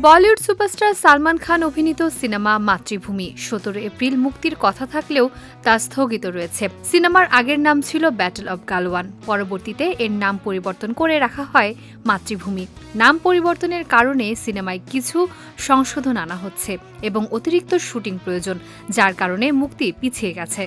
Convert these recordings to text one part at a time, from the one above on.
Bollywood superstar Salman Khan অভিনীত cinema মাতৃভূমি ১৭ April মুক্তির কথা থাকলেও তা স্থগিত রয়েছে। সিনেমার আগের নাম ছিল ব্যাটল অব গালওয়ান। পরবর্তীতে এর নাম পরিবর্তন করে রাখা হয় মাতৃভূমি। নাম পরিবর্তনের কারণে সিনেমায় কিছু সংশোধন আনা হচ্ছে এবং অতিরিক্ত শুটিং প্রয়োজন, যার কারণে মুক্তি পিছিয়ে গেছে।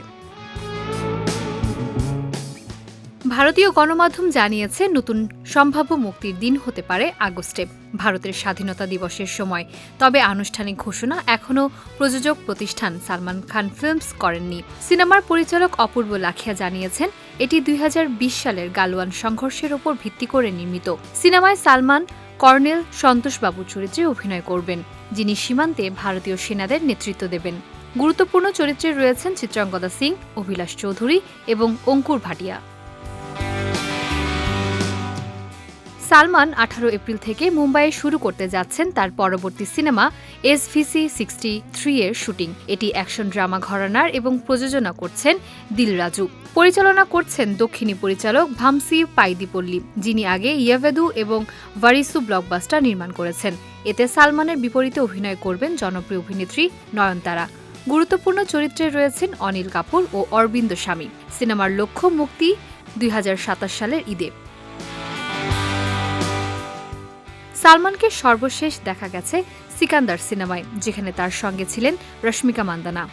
ভারতীয় গণমাধ্যম জানিয়েছে নতুন সম্ভাব্য মুক্তির দিন হতে পারে আগস্টে, ভারতের স্বাধীনতা দিবসের সময়। তবে আনুষ্ঠানিক ঘোষণা এখনও প্রযোজক প্রতিষ্ঠান সালমান খান ফিল্মস করেননি। সিনেমার পরিচালক অপূর্ব লাখিয়া জানিয়েছেন এটি ২০২০ সালের গালওয়ান সংঘর্ষের ওপর ভিত্তি করে নির্মিত। সিনেমায় সালমান কর্নেল সন্তোষবাবু চরিত্রে অভিনয় করবেন, যিনি সীমান্তে ভারতীয় সেনাদের নেতৃত্ব দেবেন। গুরুত্বপূর্ণ চরিত্রে রয়েছেন চিত্রাঙ্গদা সিং, অভিলাষ চৌধুরী এবং অঙ্কুর ভাটিয়া। সালমান ১৮ এপ্রিল থেকে মুম্বাইয়ে শুরু করতে যাচ্ছেন তার পরবর্তী সিনেমা SVC63 এর শুটিং। এটি অ্যাকশন ড্রামা ঘরানার এবং প্রযোজনা করছেন দিল রাজু। পরিচালনা করছেন দক্ষিণী পরিচালক ভামসি পাইদিপল্লী, যিনি আগে ইয়াভেদু এবং ভারিসু ব্লকবাস্টার নির্মাণ করেছেন। এতে সালমানের বিপরীতে অভিনয় করবেন জনপ্রিয় অভিনেত্রী নয়নতারা। গুরুত্বপূর্ণ চরিত্রে রয়েছেন অনিল কাপুর ও অরবিন্দ স্বামী। সিনেমার লক্ষ্য মুক্তি ২০২৭ সালের ঈদে। সালমানকে সর্বশেষ দেখা গেছে সিকান্দার সিনেমায়, যেখানে তার সঙ্গে ছিলেন রশ্মিকা মান্দানা।